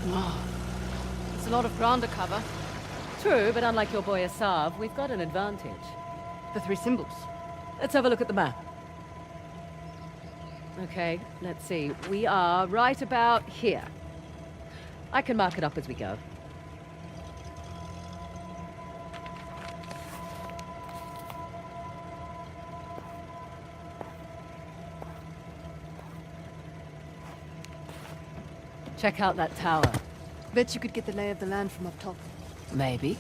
Oh, it's a lot of ground to cover. True, but unlike your boy Asav, we've got an advantage. The three symbols. Let's have a look at the map. Okay, let's see. We are right about here. I can mark it up as we go. Check out that tower. Bet you could get the lay of the land from up top. Maybe.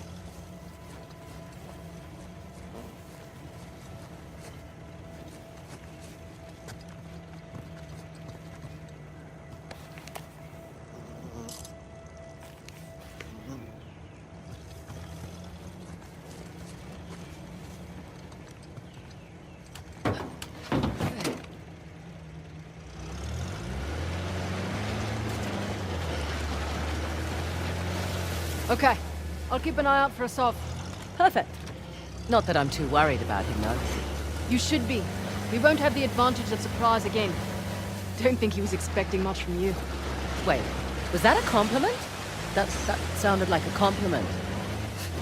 Okay, I'll keep an eye out for Asav. Perfect. Not that I'm too worried about him, though. You should be. We won't have the advantage of surprise again. Don't think he was expecting much from you. Wait, was that a compliment? That sounded like a compliment.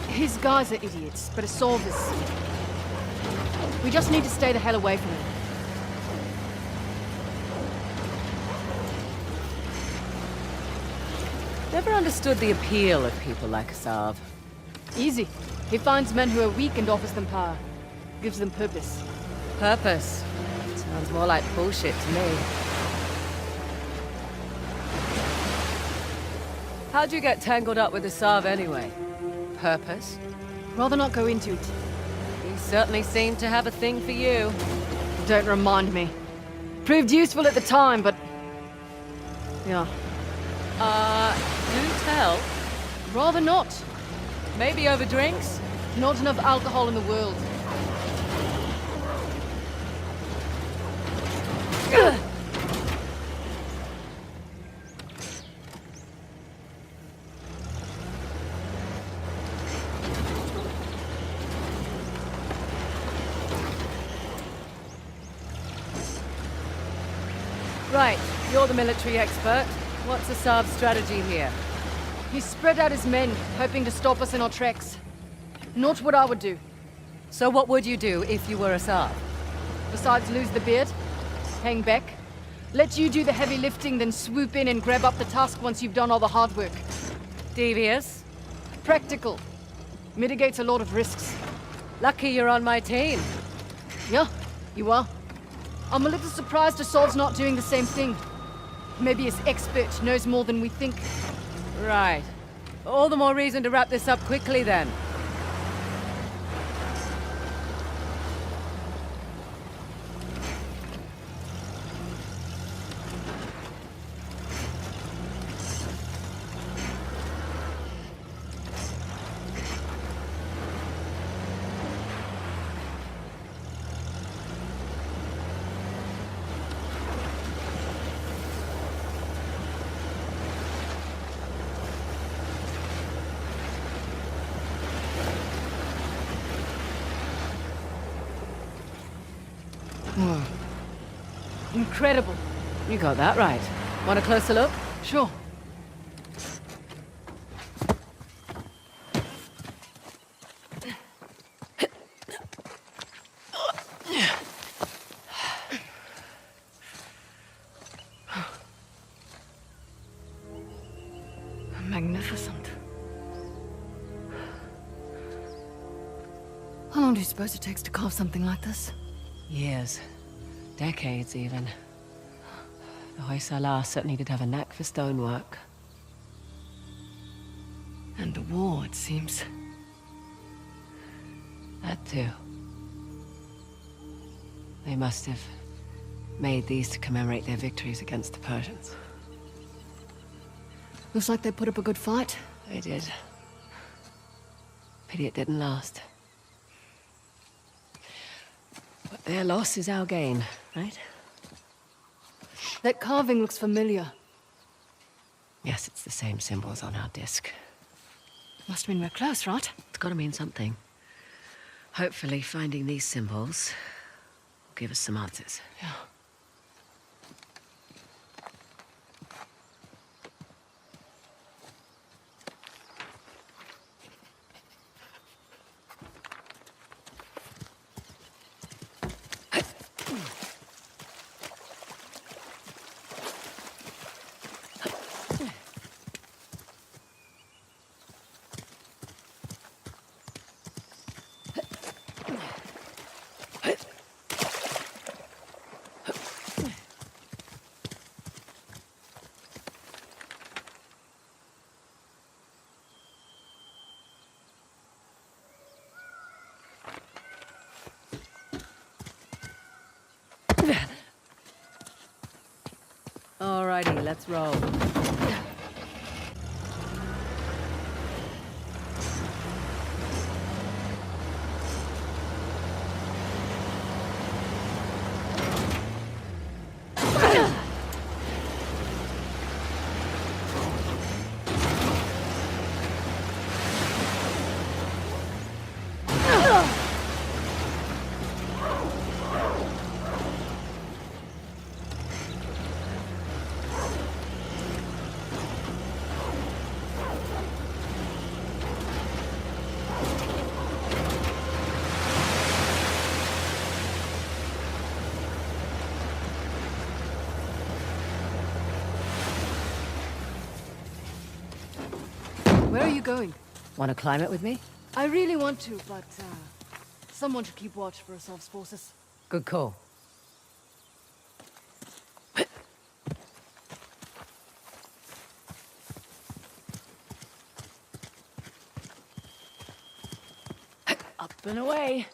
His guys are idiots, but Asav is... We just need to stay the hell away from him. Never understood the appeal of people like Asav. Easy. He finds men who are weak and offers them power. Gives them purpose. Purpose? Sounds more like bullshit to me. How'd you get tangled up with Asav anyway? Purpose? Rather not go into it. He certainly seemed to have a thing for you. Don't remind me. Proved useful at the time, but... Yeah. Do tell. Rather not. Maybe over drinks? Not enough alcohol in the world. Right, you're the military expert. What's Asav's strategy here? He spread out his men, hoping to stop us in our tracks. Not what I would do. So what would you do if you were Asav? Besides lose the beard, hang back, let you do the heavy lifting, then swoop in and grab up the tusk once you've done all the hard work. Devious? Practical. Mitigates a lot of risks. Lucky you're on my team. Yeah, you are. I'm a little surprised Asav's not doing the same thing. Maybe his expert knows more than we think. Right. All the more reason to wrap this up quickly, then. Incredible. You got that right. Want a closer look? Sure. Magnificent. How long do you suppose it takes to carve something like this? Years. Decades, even. The Hoysala certainly did have a knack for stonework. And the war, it seems. That too. They must have made these to commemorate their victories against the Persians. Looks like they put up a good fight. They did. Pity it didn't last. But their loss is our gain, right? That carving looks familiar. Yes, it's the same symbols on our disc. Must mean we're close, right? It's gotta mean something. Hopefully, finding these symbols will give us some answers. Yeah. Alrighty, let's roll. Where are you going? Want to climb it with me? I really want to, but someone should keep watch for Asav's forces. Good call. Up and away.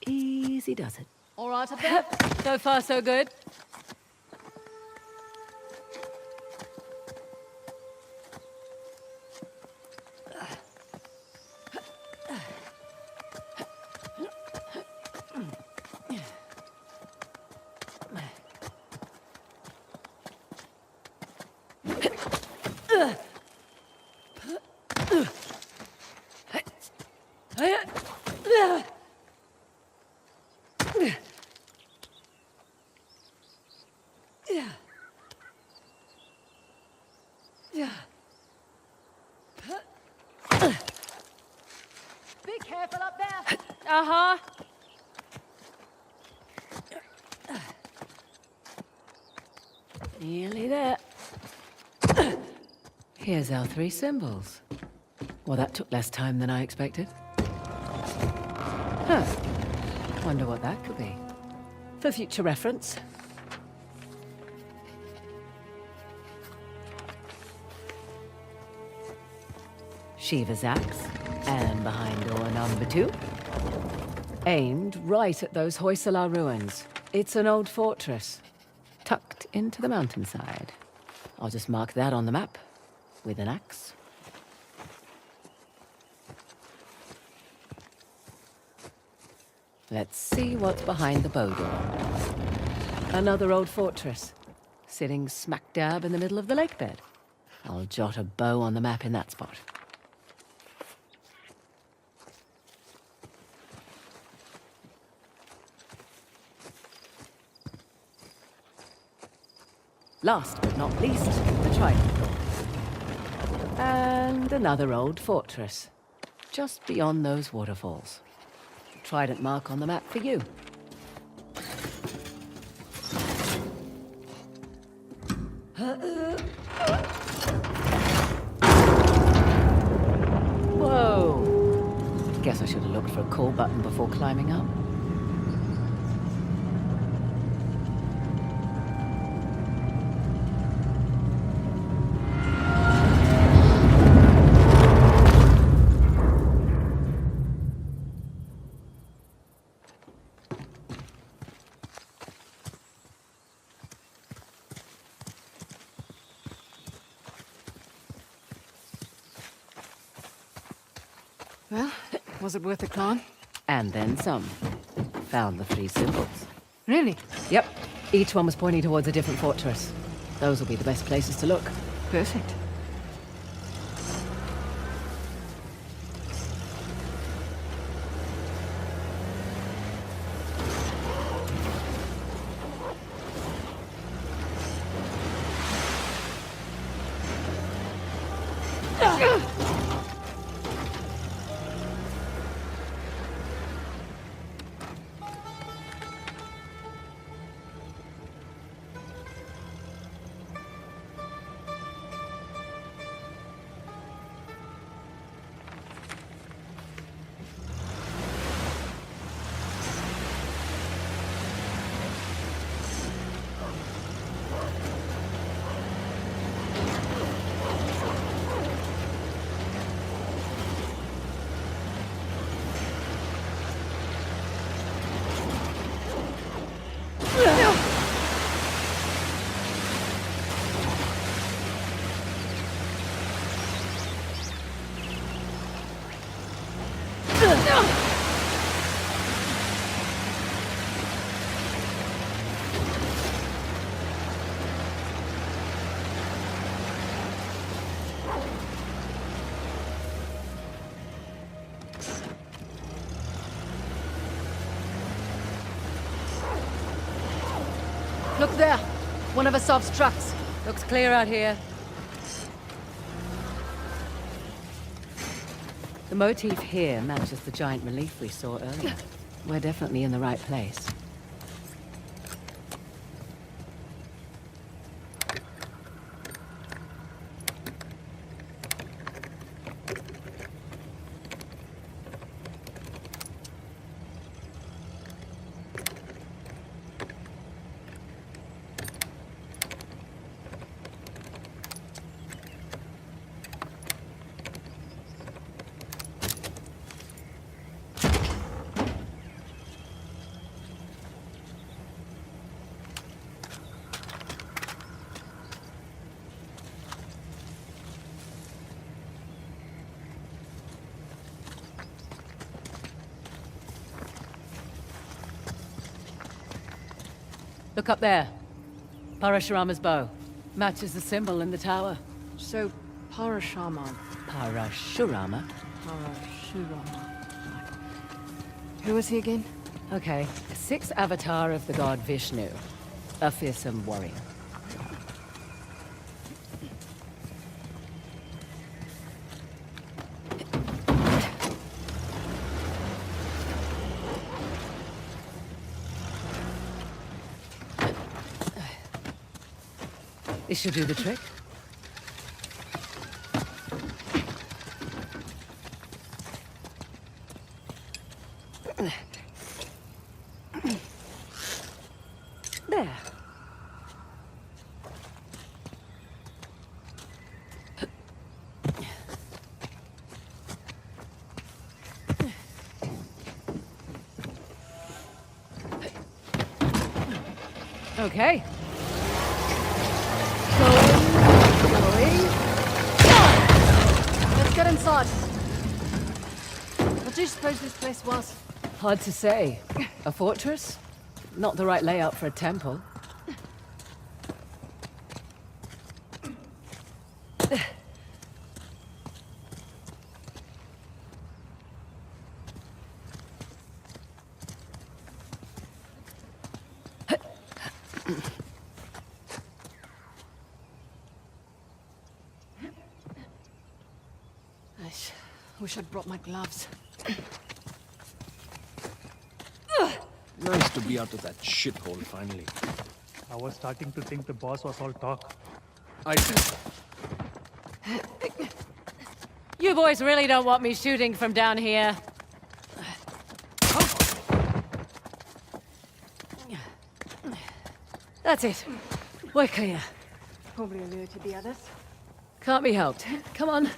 Easy does it. All right up there? So far, so good. Be careful up there! Uh-huh. Nearly there. Here's our 3 symbols. Well, that took less time than I expected. Huh. Wonder what that could be. For future reference. Shiva's axe, and behind door number 2. Aimed right at those Hoysala ruins. It's an old fortress, tucked into the mountainside. I'll just mark that on the map, with an axe. Let's see what's behind the bow door. Another old fortress, sitting smack dab in the middle of the lake bed. I'll jot a bow on the map in that spot. Last but not least, the trident door. And another old fortress, just beyond those waterfalls. Trident mark on the map for you. Whoa! Guess I should have looked for a call button before climbing up. Well, was it worth the climb? And then some. Found the 3 symbols. Really? Yep. Each one was pointing towards a different fortress. Those will be the best places to look. Perfect. There! One of Asav's trucks. Looks clear out here. The motif here matches the giant relief we saw earlier. We're definitely in the right place. Look up there. Parashurama's bow. Matches the symbol in the tower. So, Parashurama. Parashurama? Parashurama. Right. Who was he again? Okay, a sixth avatar of the god Vishnu. A fearsome warrior. This should do the trick. There. Okay. Let's get inside. What do you suppose this place was? Hard to say. A fortress? Not the right layout for a temple. I wish I'd brought my gloves. Nice to be out of that shithole finally. I was starting to think the boss was all talk. I did. You boys really don't want me shooting from down here. That's it. We're clear. Probably alerted the others. Can't be helped. Come on.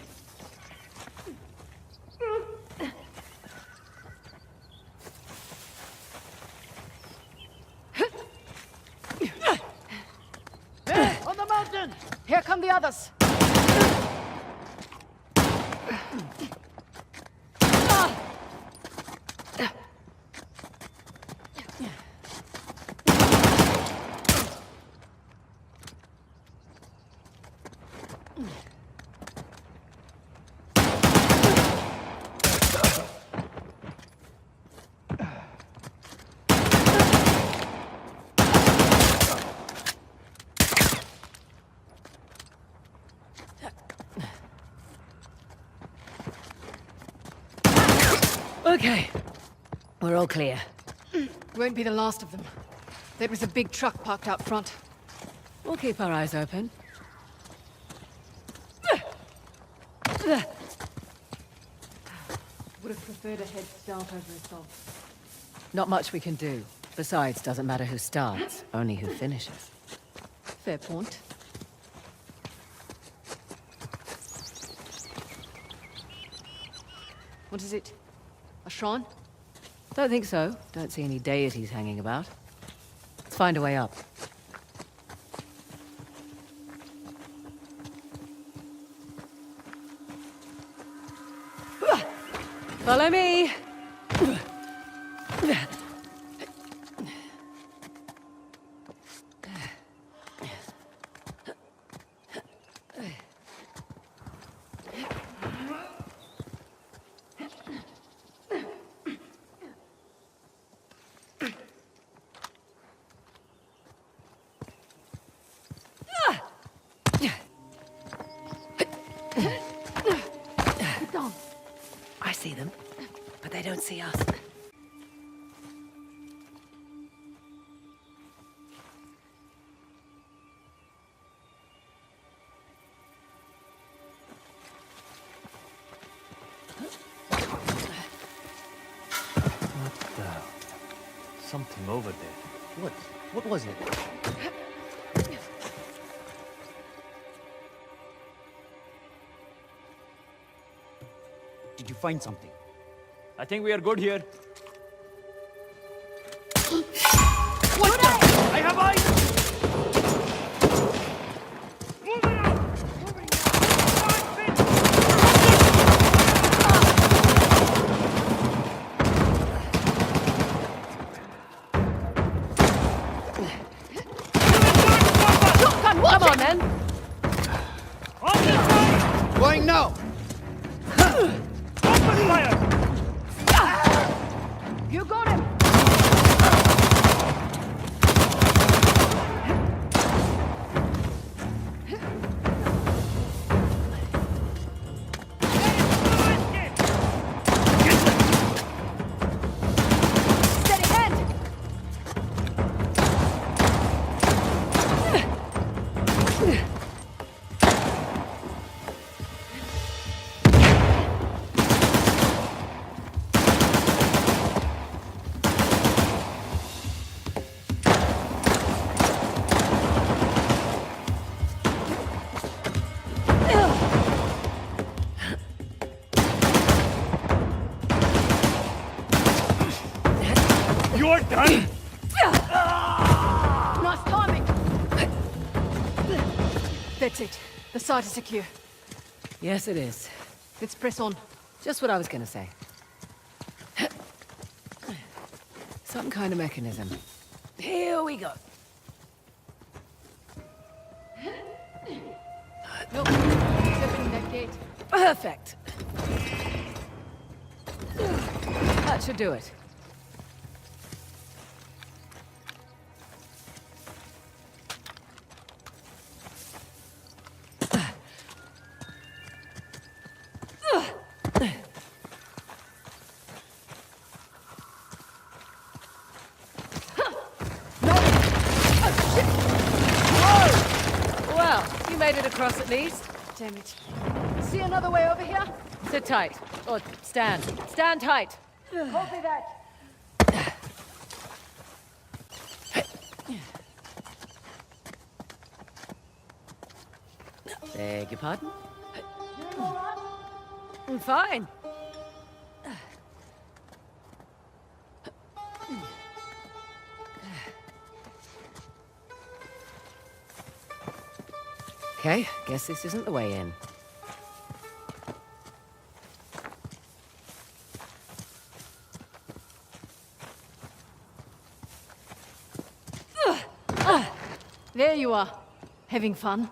On the mountain! Here come the others! Okay. We're all clear. Won't be the last of them. There was a big truck parked out front. We'll keep our eyes open. Would have preferred a head start over assault. Not much we can do. Besides, doesn't matter who starts, only who finishes. Fair point. What is it? A shrine? Don't think so. Don't see any deities hanging about. Let's find a way up. Follow me! see us. What the? Something over there. What? What was it? Did you find something? I think we are good here. What the? I have eyes! Come on, then. Going now! Open fire! You got him! Steady hand! You're done! Nice timing! That's it. The site is secure. Yes, it is. Let's press on. Just what I was gonna say. Some kind of mechanism. Here we go. Nope. Opening that gate. Perfect. That should do it. Well, you made it across at least. Damn it. See another way over here? Sit tight. Or stand. Stand tight. Copy that. Beg your pardon? I'm fine. Okay, guess this isn't the way in. There you are. Having fun?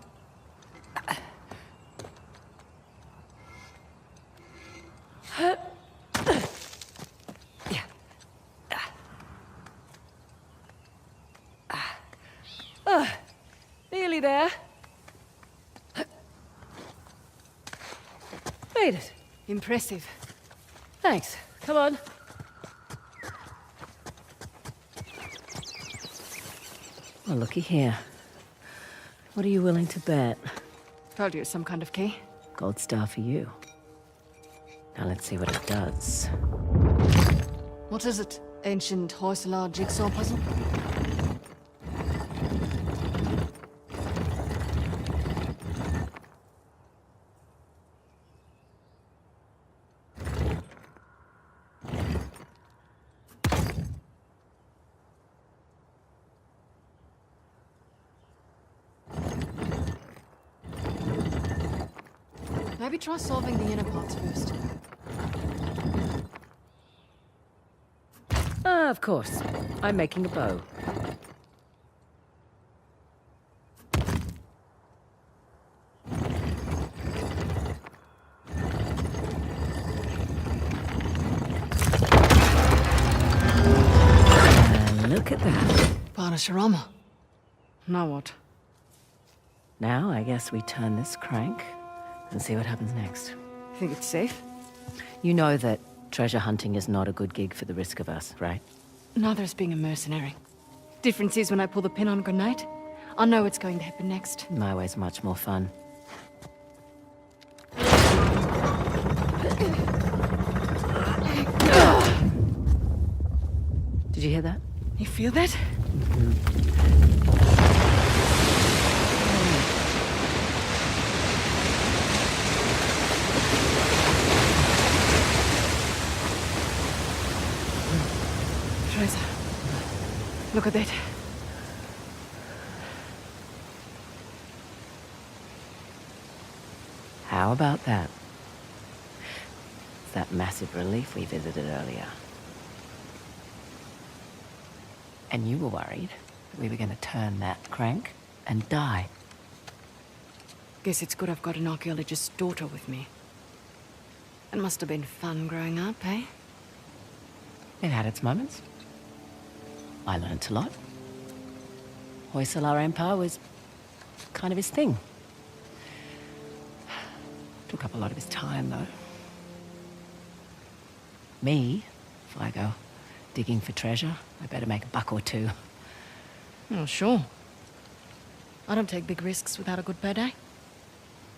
Nearly there. Made it. Impressive. Thanks. Come on. Well, looky here. What are you willing to bet? Told you it's some kind of key. Gold star for you. Now let's see what it does. What is it? Ancient Hoysala jigsaw puzzle? Maybe try solving the inner parts first. Ah, of course. I'm making a bow. And look at that. Parashurama. Now what? Now I guess we turn this crank and see what happens next. Think it's safe? You know that Treasure hunting is not a good gig for the risk of us, right? Neither is being a mercenary. Difference is when I pull the pin on a grenade, I know what's going to happen next. My way's much more fun. Did you hear that? You feel that? Frazer, look at that. How about that? It's that massive relief we visited earlier. And you were worried that we were going to turn that crank and die. Guess it's good I've got an archaeologist's daughter with me. It must have been fun growing up, eh? It had its moments. I learnt a lot. Hoysalar Empire was kind of his thing. Took up a lot of his time, though. Me, if I go digging for treasure, I better make a buck or two. Oh, sure. I don't take big risks without a good payday.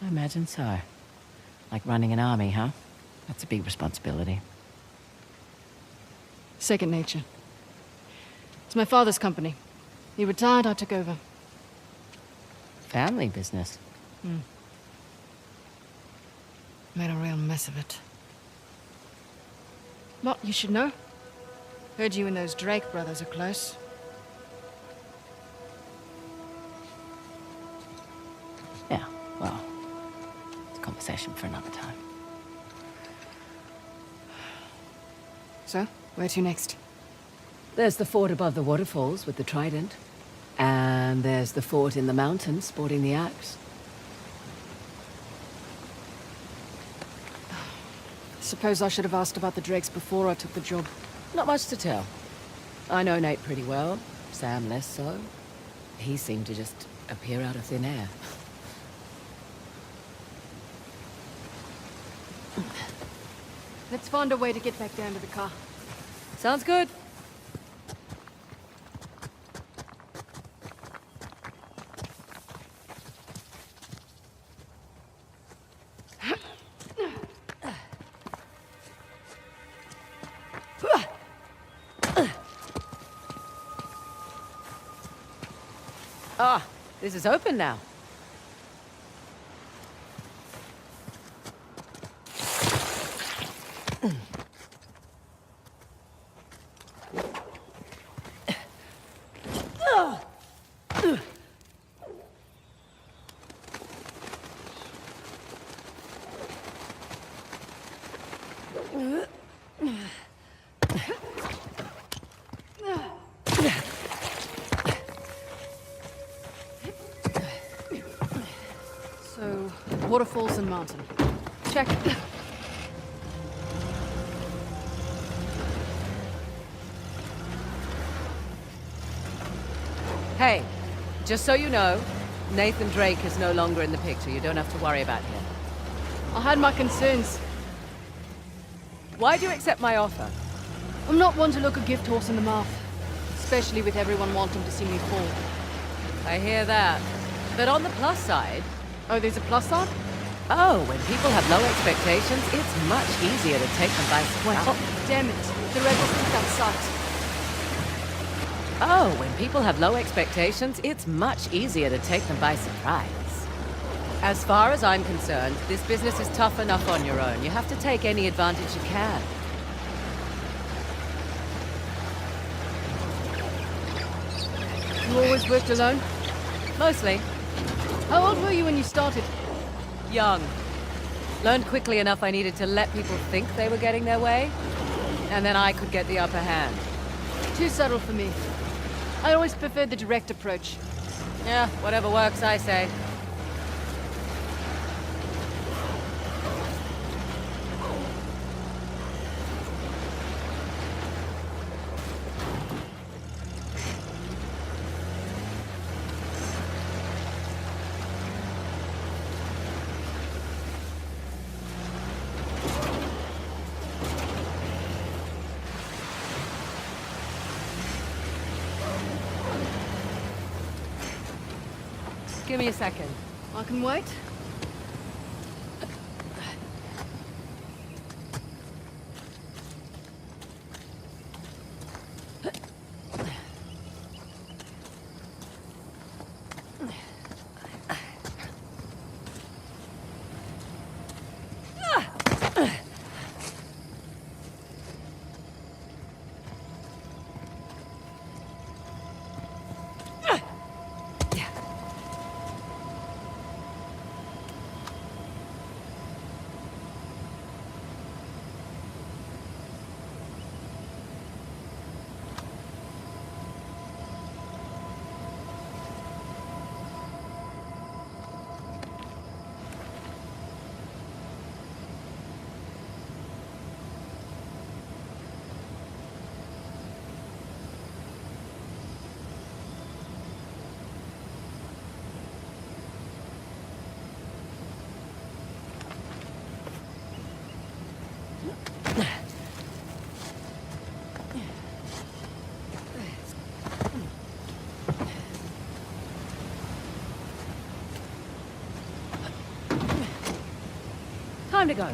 I imagine so. Like running an army, huh? That's a big responsibility. Second nature. It's my father's company. He retired, I took over. Family business. Made a real mess of it. What, you should know? Heard you and those Drake brothers are close. Yeah, well, it's a conversation for another time. So, where to next? There's the fort above the waterfalls with the trident. And there's the fort in the mountains sporting the axe. Suppose I should have asked about the Drakes before I took the job. Not much to tell. I know Nate pretty well, Sam less so. He seemed to just appear out of thin air. Let's find a way to get back down to the car. Sounds good. Ah, this is open now. So, waterfalls and mountain. Check. Hey, just so you know, Nathan Drake is no longer in the picture. You don't have to worry about him. I had my concerns. Why do you accept my offer? I'm not one to look a gift horse in the mouth. Especially with everyone wanting to see me fall. I hear that. But on the plus side... Oh, there's a plus side? Oh, when people have low expectations, it's much easier to take them by surprise. Oh, damn it. The rebels think that sucks. Oh, when people have low expectations, it's much easier to take them by surprise. As far as I'm concerned, this business is tough enough on your own. You have to take any advantage you can. You always worked alone? Mostly. How old were you when you started? Young. Learned quickly enough I needed to let people think they were getting their way, and then I could get the upper hand. Too subtle for me. I always preferred the direct approach. Yeah, whatever works, I say. Give me a second. I can wait. Time to go.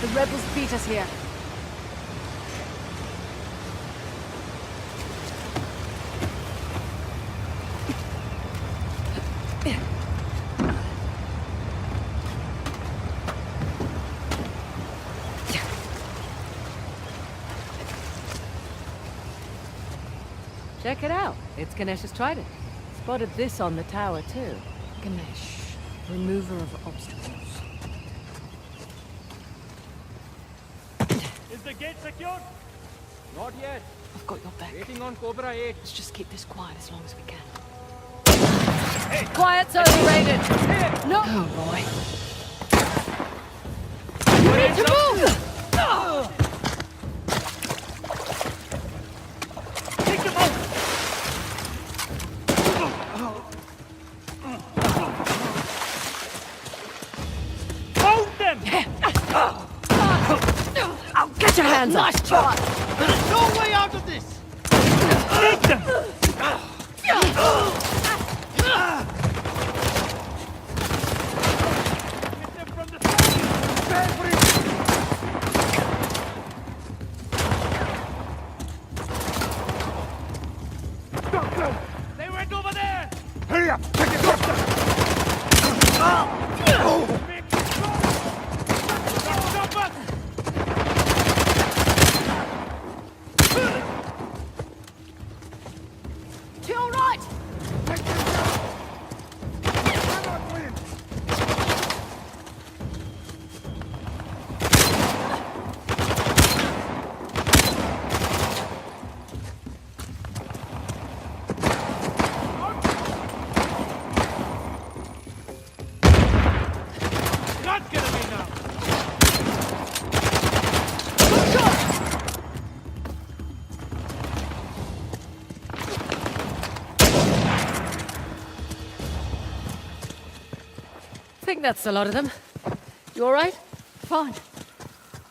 The rebels beat us here. Check it out. It's Ganesh's trident. Spotted this on the tower, too. Ganesh, remover of obstacles. Is the gate secured? Not yet. I've got your back. Waiting on Cobra 8. Let's just keep this quiet as long as we can. Quiet's overrated. No! Oh boy. You need to move! Take them out! Found them! Get your hands up! Nice try! There is no way out of this! Take them! Get them from the side! Prepare for it! Doctor! They went over there! Hurry up! Take it, Doctor! Make it stop! Stop us! think that's a lot of them. You all right? Fine.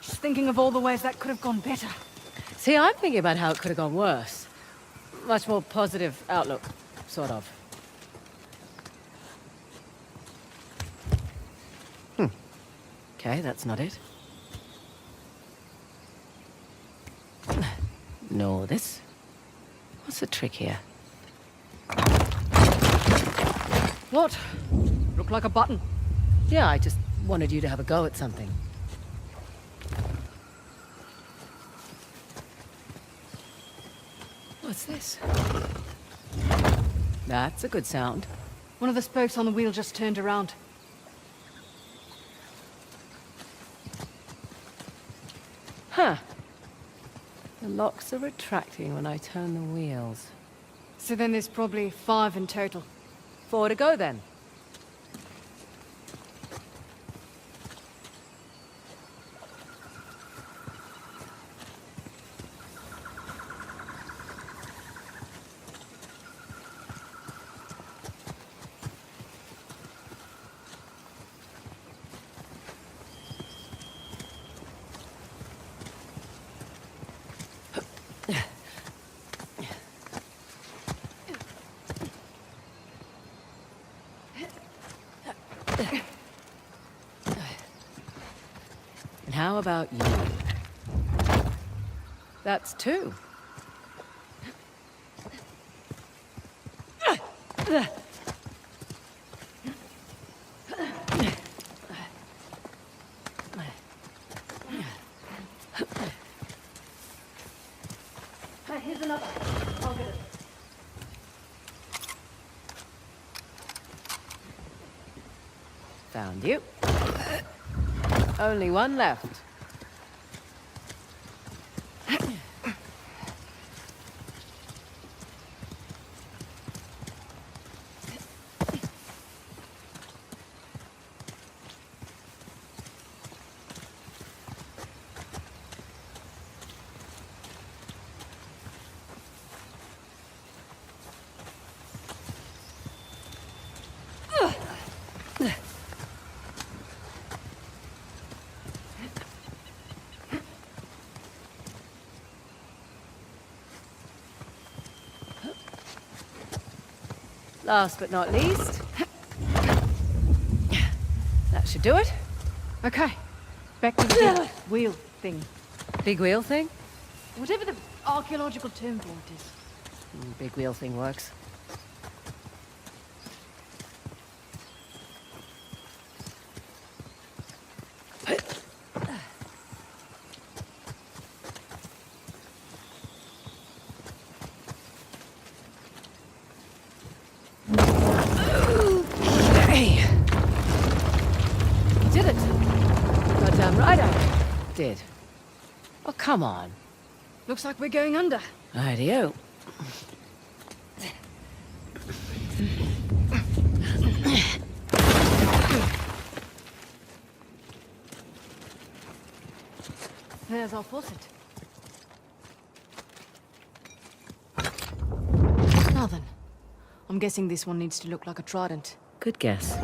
Just thinking of all the ways that could have gone better. See, I'm thinking about how it could have gone worse. Much more positive outlook, sort of. Okay, that's not it. Nor this. What's the trick here? What? Looked like a button. Yeah, I just wanted you to have a go at something. What's this? That's a good sound. One of the spokes on the wheel just turned around. Huh. The locks are retracting when I turn the wheels. So then there's probably 5 in total. 4 to go then. And how about you? That's 2. Here's another. I'll get it. Found you. Only one left. Last but not least. That should do it. Okay. Back to the big wheel thing. Big wheel thing? Whatever the archaeological term for it is. Big wheel thing works. Did. Oh, come on. Looks like we're going under. Rightio. There's our faucet. Now then. I'm guessing this one needs to look like a trident. Good guess.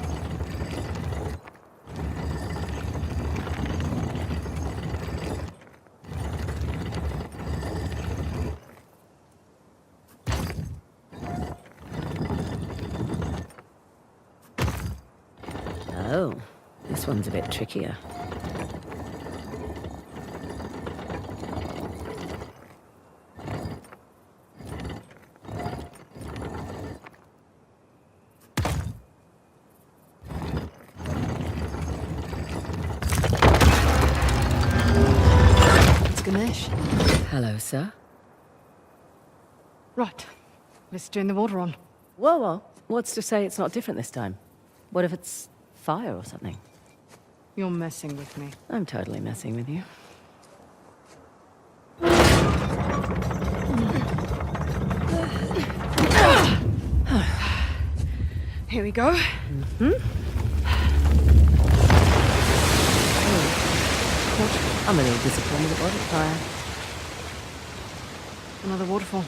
Oh, this one's a bit trickier. It's Ganesh. Hello, sir. Right. Let's turn the water on. Whoa, whoa. What's to say it's not different this time? What if it's fire or something? You're messing with me. I'm totally messing with you. Here we go. I'm a little disappointed it wasn't fire. Another waterfall.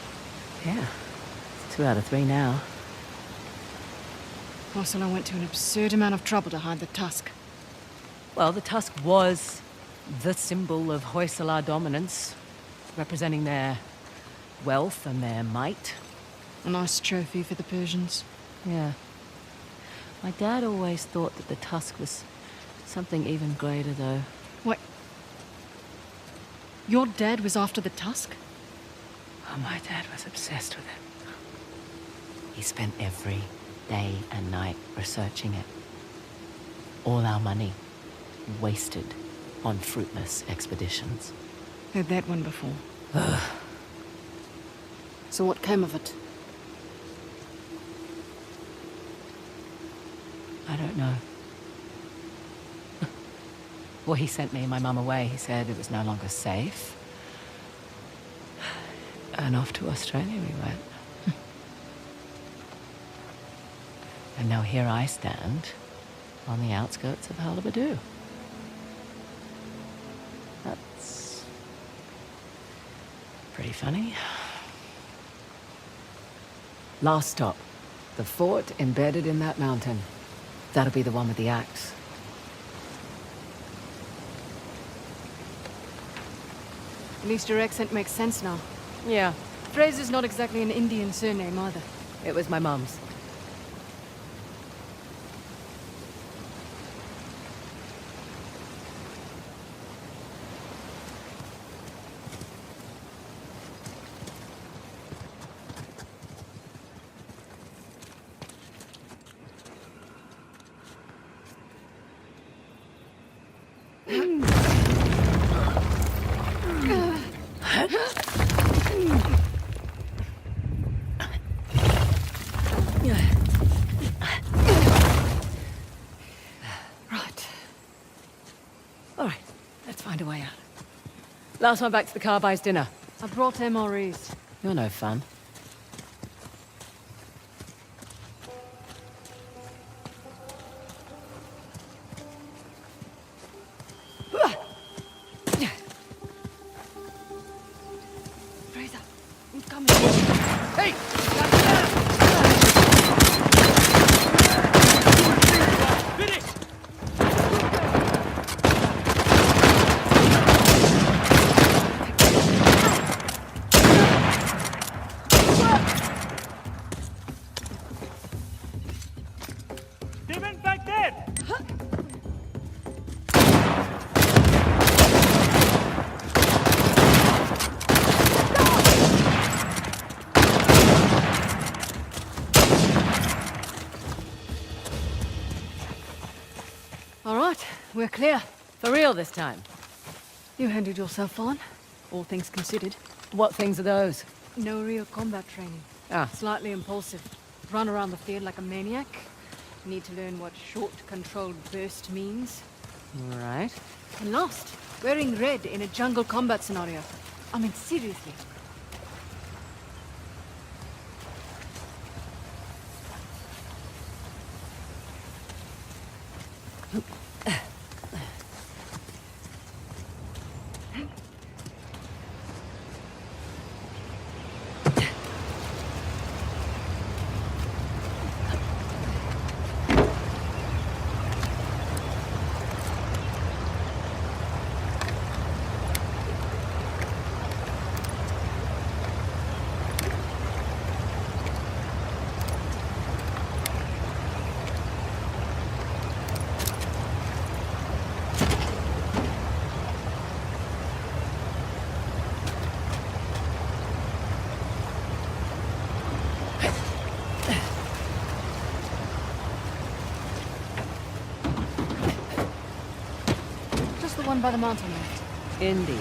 Yeah. It's 2 out of 3 now. Hoysala went to an absurd amount of trouble to hide the tusk. Well, the tusk was the symbol of Hoysala dominance, representing their wealth and their might. A nice trophy for the Persians. Yeah. My dad always thought that the tusk was something even greater, though. Wait. Your dad was after the tusk? Oh, my dad was obsessed with it. He spent every day and night researching it. All our money wasted on fruitless expeditions. Heard that one before. So what came of it? I don't know. Well, he sent me and my mum away. He said it was no longer safe. And off to Australia we went. And now here I stand on the outskirts of Halabadu. That's pretty funny. Last stop. The fort embedded in that mountain. That'll be the one with the axe. At least your accent makes sense now. Yeah, Frazer's not exactly an Indian surname either. it was my mum's. Right. All right, let's find a way out. Last one back to the car buys dinner. I brought MREs. You're no fun. Frazer, I'm coming. Hey! Finish! Demon back there! All right, we're clear. For real this time. You handled yourself on, all things considered. What things are those? No real combat training. Ah, Slightly impulsive. Run around the field like a maniac. Need to learn what short, controlled burst means. all right. And last, wearing red in a jungle combat scenario. I mean, seriously. Just the one by the mountain left. Indeed.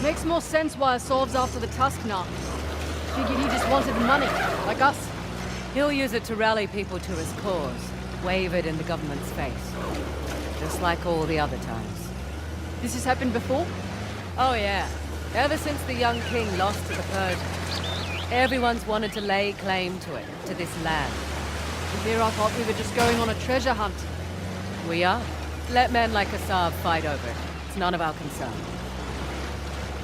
Makes more sense why Asov's after the tusk now. Figured he just wanted money, like us. He'll use it to rally people to his cause, wave it in the government's face. Just like all the other times. This has happened before? Oh yeah, ever since the young king lost to the Persians. Everyone's wanted to lay claim to it, to this land. And here I thought we were just going on a treasure hunt. We are. Let men like Asav fight over it. It's none of our concern.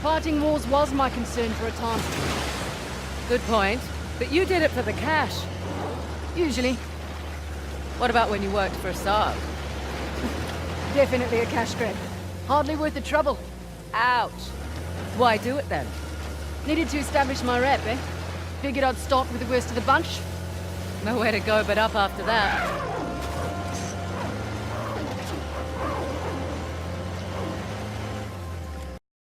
Fighting wars was my concern for a time. Good point. But you did it for the cash. Usually. What about when you worked for Asav? Definitely a cash grab. Hardly worth the trouble. Ouch. Why do it then? Needed to establish my rep, eh? Figured I'd start with the worst of the bunch. Nowhere to go but up after that.